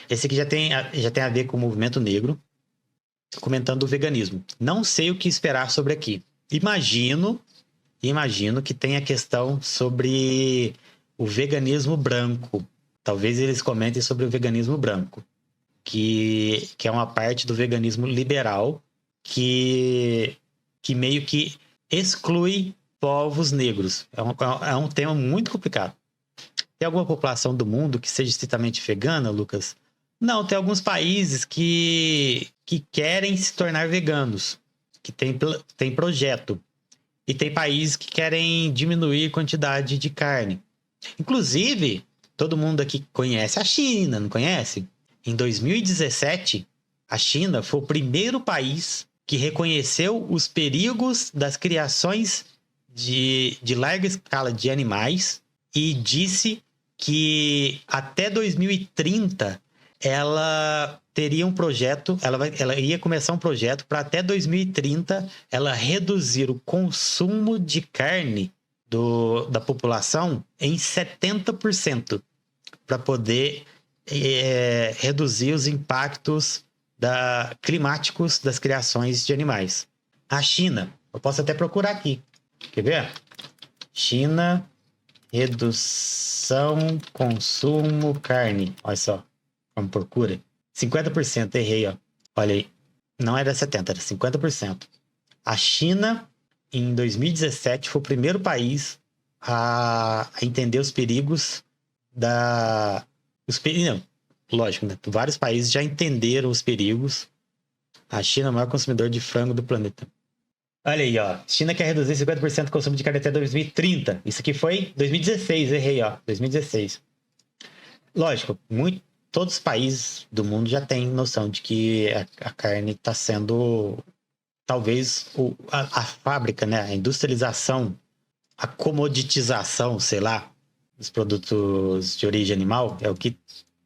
Esse aqui já tem a ver com o movimento negro, comentando o veganismo. Não sei o que esperar sobre aqui. Imagino que tem a questão sobre o veganismo branco. Talvez eles comentem sobre o veganismo branco, que é uma parte do veganismo liberal que meio que exclui povos negros. É um tema muito complicado. Tem alguma população do mundo que seja estritamente vegana, Lucas? Não, tem alguns países que querem se tornar veganos, que tem projeto. E tem países que querem diminuir a quantidade de carne. Inclusive, todo mundo aqui conhece a China, não conhece? Em 2017, a China foi o primeiro país que reconheceu os perigos das criações de larga escala de animais e disse que até 2030 ela teria um projeto, ela ia começar um projeto para até 2030 ela reduzir o consumo de carne da população em 70% para poder reduzir os impactos climáticos das criações de animais. A China, eu posso até procurar aqui. Quer ver? China, redução, consumo, carne. Olha só, como procura. 50%, errei, ó. Olha aí. Não era 70%, era 50%. A China, em 2017, foi o primeiro país a entender os perigos não, lógico, né? Vários países já entenderam os perigos. A China é o maior consumidor de frango do planeta. Olha aí, ó. China quer reduzir 50% do consumo de carne até 2030. Isso aqui foi 2016, errei, ó. 2016. Lógico, todos os países do mundo já têm noção de que a carne está sendo, talvez, a fábrica, né? A industrialização, a comoditização, sei lá, dos produtos de origem animal é o que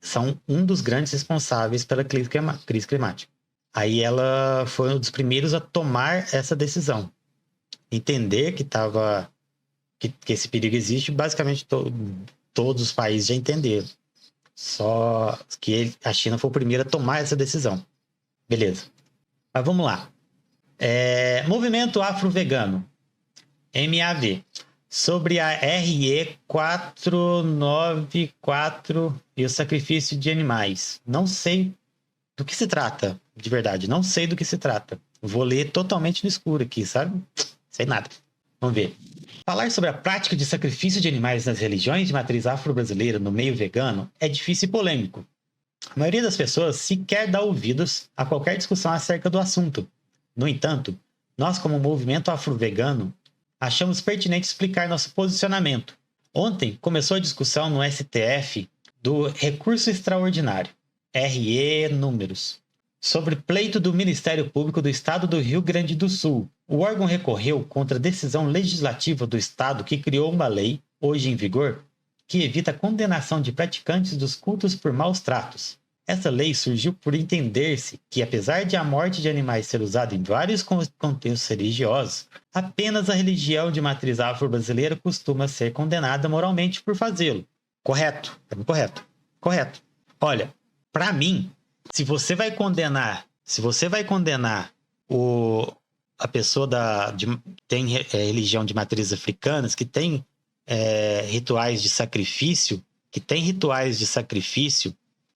são um dos grandes responsáveis pela crise climática. Aí ela foi um dos primeiros a tomar essa decisão. Entender que esse perigo existe, basicamente todos os países já entenderam. Só que a China foi o primeiro a tomar essa decisão. Beleza. Mas vamos lá. Movimento Afro-Vegano, MAV. Sobre a RE 494 e o sacrifício de animais. Não sei do que se trata, de verdade. Não sei do que se trata. Vou ler totalmente no escuro aqui, sabe? Sei nada. Vamos ver. Falar sobre a prática de sacrifício de animais nas religiões de matriz afro-brasileira no meio vegano é difícil e polêmico. A maioria das pessoas sequer dá ouvidos a qualquer discussão acerca do assunto. No entanto, nós, como movimento afro-vegano, achamos pertinente explicar nosso posicionamento. Ontem começou a discussão no STF do recurso extraordinário, RE Números, sobre pleito do Ministério Público do Estado do Rio Grande do Sul. O órgão recorreu contra a decisão legislativa do Estado que criou uma lei, hoje em vigor, que evita a condenação de praticantes dos cultos por maus tratos. Essa lei surgiu por entender-se que, apesar de a morte de animais ser usada em vários contextos religiosos, apenas a religião de matriz afro-brasileira costuma ser condenada moralmente por fazê-lo. Correto? Correto. Correto. Olha, para mim, se você vai condenar a pessoa tem religião de matriz africanas, que tem rituais de sacrifício,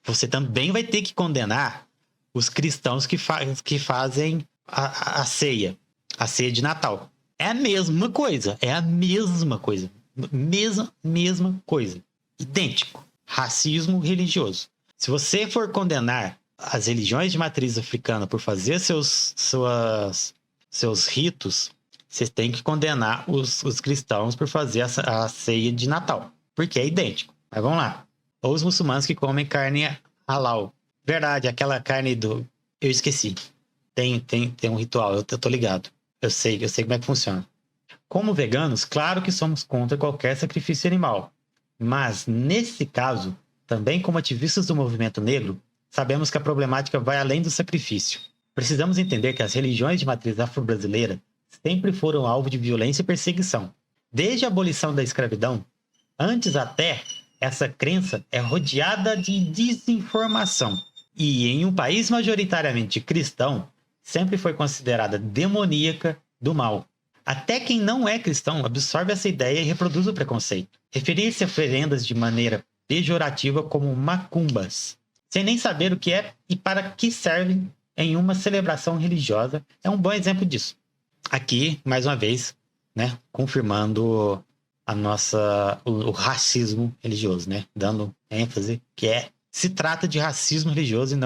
você também vai ter que condenar os cristãos que fazem a ceia de Natal. É a mesma coisa. Mesma coisa. Idêntico. Racismo religioso. Se você for condenar as religiões de matriz africana por fazer seus ritos, você tem que condenar os cristãos por fazer a ceia de Natal. Porque é idêntico. Mas vamos lá. Ou os muçulmanos que comem carne halal. Verdade, aquela carne eu esqueci. Tem um ritual, eu tô ligado. Eu sei como é que funciona. Como veganos, claro que somos contra qualquer sacrifício animal. Mas, nesse caso, também como ativistas do movimento negro, sabemos que a problemática vai além do sacrifício. Precisamos entender que as religiões de matriz afro-brasileira sempre foram alvo de violência e perseguição. Desde a abolição da escravidão, antes até essa crença é rodeada de desinformação. E em um país majoritariamente cristão, sempre foi considerada demoníaca do mal. Até quem não é cristão absorve essa ideia e reproduz o preconceito. Referir-se a oferendas de maneira pejorativa como macumbas, sem nem saber o que é e para que servem em uma celebração religiosa, é um bom exemplo disso. Aqui, mais uma vez, né, confirmando o racismo religioso, né, dando ênfase que se trata de racismo religioso e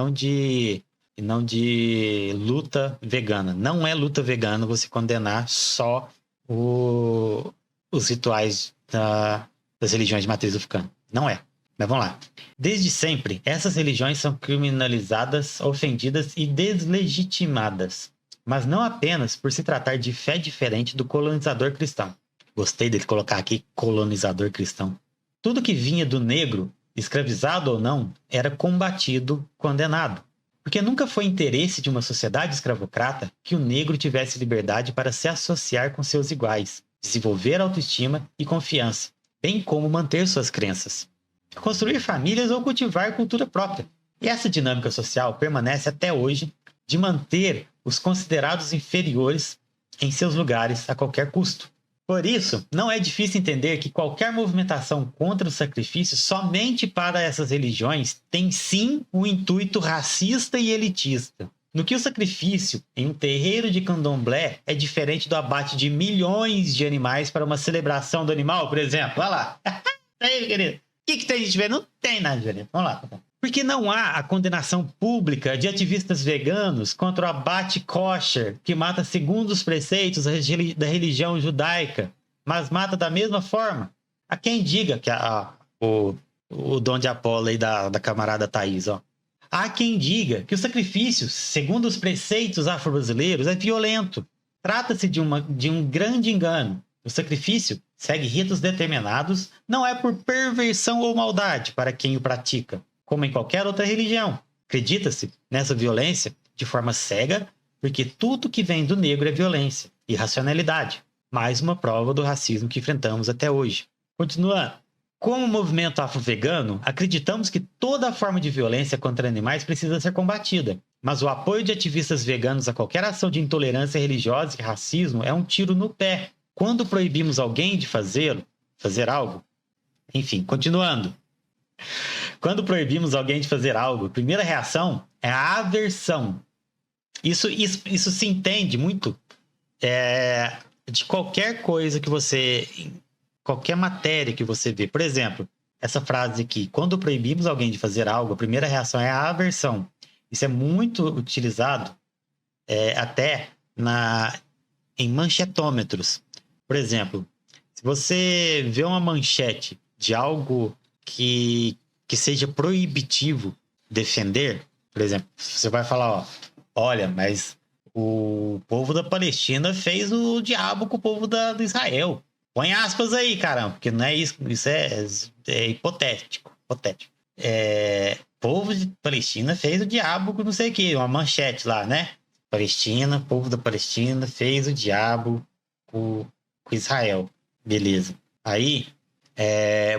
não de luta vegana. Não é luta vegana você condenar só os rituais das religiões de matriz africana. Não é. Mas vamos lá. Desde sempre, essas religiões são criminalizadas, ofendidas e deslegitimadas. Mas não apenas por se tratar de fé diferente do colonizador cristão. Gostei dele colocar aqui colonizador cristão. Tudo que vinha do negro, escravizado ou não, era combatido, condenado. Porque nunca foi interesse de uma sociedade escravocrata que o negro tivesse liberdade para se associar com seus iguais, desenvolver autoestima e confiança, bem como manter suas crenças, construir famílias ou cultivar cultura própria. E essa dinâmica social permanece até hoje de manter os considerados inferiores em seus lugares a qualquer custo. Por isso, não é difícil entender que qualquer movimentação contra o sacrifício somente para essas religiões tem sim um intuito racista e elitista. No que o sacrifício em um terreiro de candomblé é diferente do abate de milhões de animais para uma celebração do animal, por exemplo. Olha lá. Aí, querido. O que tem de diferente? Não tem nada de diferente. Vamos lá. Porque não há a condenação pública de ativistas veganos contra o abate kosher, que mata segundo os preceitos da religião judaica, mas mata da mesma forma. Há quem diga que o dom de Apolo aí da camarada Thaís, ó. Há quem diga que o sacrifício, segundo os preceitos afro-brasileiros, é violento. Trata-se de um grande engano. O sacrifício segue ritos determinados, não é por perversão ou maldade para quem o pratica, como em qualquer outra religião. Acredita-se nessa violência de forma cega, porque tudo que vem do negro é violência, irracionalidade. Mais uma prova do racismo que enfrentamos até hoje. Continuando. Como movimento afro-vegano, acreditamos que toda forma de violência contra animais precisa ser combatida, mas o apoio de ativistas veganos a qualquer ação de intolerância religiosa e racismo é um tiro no pé. Quando proibimos alguém de fazer algo... Enfim, continuando. Quando proibimos alguém de fazer algo, a primeira reação é a aversão. Isso se entende muito de qualquer coisa que você... Qualquer matéria que você vê. Por exemplo, essa frase aqui. Quando proibimos alguém de fazer algo, a primeira reação é a aversão. Isso é muito utilizado até em manchetômetros. Por exemplo, se você vê uma manchete de algo que seja proibitivo defender, por exemplo, você vai falar, ó, olha, mas o povo da Palestina fez o diabo com o povo de Israel. Põe aspas aí, caramba, porque não é isso é hipotético. Povo de Palestina fez o diabo com não sei o que, uma manchete lá, né? Povo da Palestina fez o diabo com Israel. Beleza. Aí,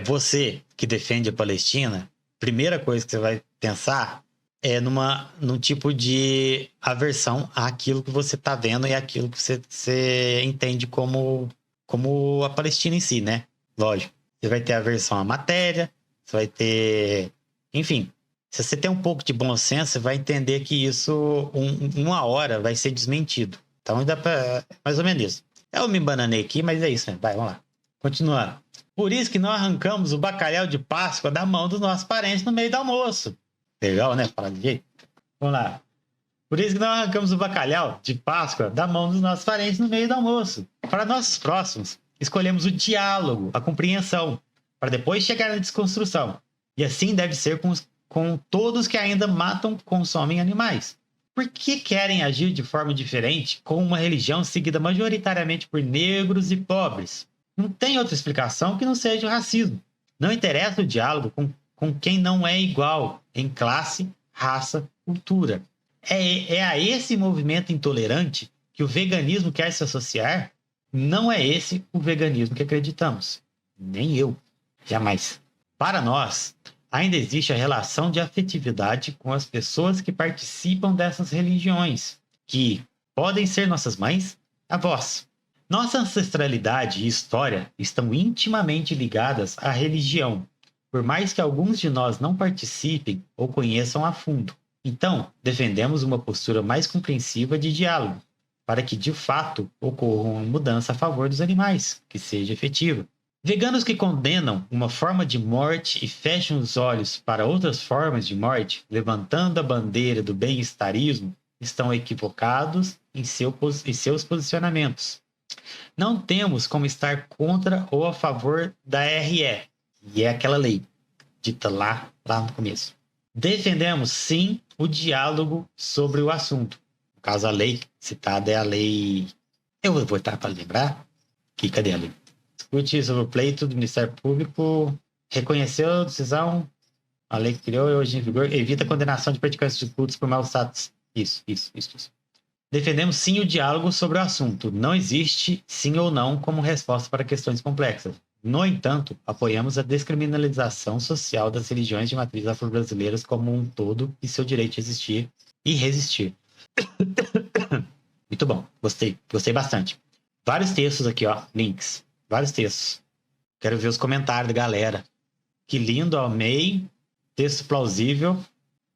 você que defende a Palestina, primeira coisa que você vai pensar é num tipo de aversão àquilo que você está vendo e àquilo que você entende como a Palestina em si, né? Lógico. Você vai ter aversão à matéria, você vai ter... Enfim, se você tem um pouco de bom senso, você vai entender que isso, uma hora, vai ser desmentido. Então, dá pra... mais ou menos isso. Eu me bananei aqui, mas é isso, né? Vai, vamos lá. Continuando. Por isso que não arrancamos o bacalhau de Páscoa da mão dos nossos parentes no meio do almoço. Legal, né? Falar de jeito. Vamos lá. Por isso que não arrancamos o bacalhau de Páscoa da mão dos nossos parentes no meio do almoço. Para nossos próximos, escolhemos o diálogo, a compreensão, para depois chegar na desconstrução. E assim deve ser com todos que ainda matam, consomem animais. Por que querem agir de forma diferente com uma religião seguida majoritariamente por negros e pobres? Não tem outra explicação que não seja o racismo. Não interessa o diálogo com quem não é igual em classe, raça, cultura. É a esse movimento intolerante que o veganismo quer se associar? Não é esse o veganismo que acreditamos. Nem eu. Jamais. Para nós, ainda existe a relação de afetividade com as pessoas que participam dessas religiões, que podem ser nossas mães, avós. Nossa ancestralidade e história estão intimamente ligadas à religião, por mais que alguns de nós não participem ou conheçam a fundo. Então, defendemos uma postura mais compreensiva de diálogo, para que de fato ocorra uma mudança a favor dos animais, que seja efetiva. Veganos que condenam uma forma de morte e fecham os olhos para outras formas de morte, levantando a bandeira do bem-estarismo, estão equivocados em seus posicionamentos. Não temos como estar contra ou a favor da RE, e é aquela lei dita lá no começo. Defendemos, sim, o diálogo sobre o assunto. No caso, a lei citada é a lei... Eu vou voltar para lembrar. Aqui, cadê a lei? Discute sobre o pleito do Ministério Público, reconheceu a decisão, a lei que criou e hoje em vigor, evita a condenação de praticantes de cultos por maus status. Isso. Defendemos sim o diálogo sobre o assunto. Não existe sim ou não como resposta para questões complexas. No entanto, apoiamos a descriminalização social das religiões de matriz afro-brasileiras como um todo e seu direito de existir e resistir. Muito bom, gostei bastante. Vários textos aqui, ó, links. Vários textos. Quero ver os comentários da galera. Que lindo, amei. Texto plausível.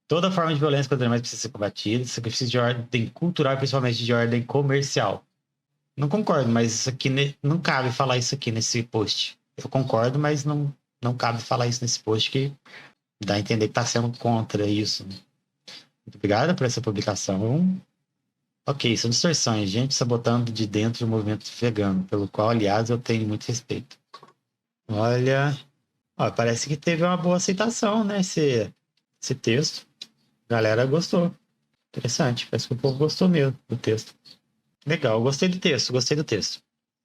Toda forma de violência contra animais precisa ser combatida. Sacrifício de ordem cultural, principalmente de ordem comercial. Não concordo, mas isso aqui não cabe falar isso aqui nesse post. Eu concordo, mas não cabe falar isso nesse post, que dá a entender que está sendo contra isso. Muito obrigado por essa publicação. Ok, são distorções, gente sabotando de dentro do movimento vegano, pelo qual, aliás, eu tenho muito respeito. Olha, ó, parece que teve uma boa aceitação, né, esse texto. A galera gostou. Interessante, parece que o povo gostou mesmo do texto. Legal, gostei do texto.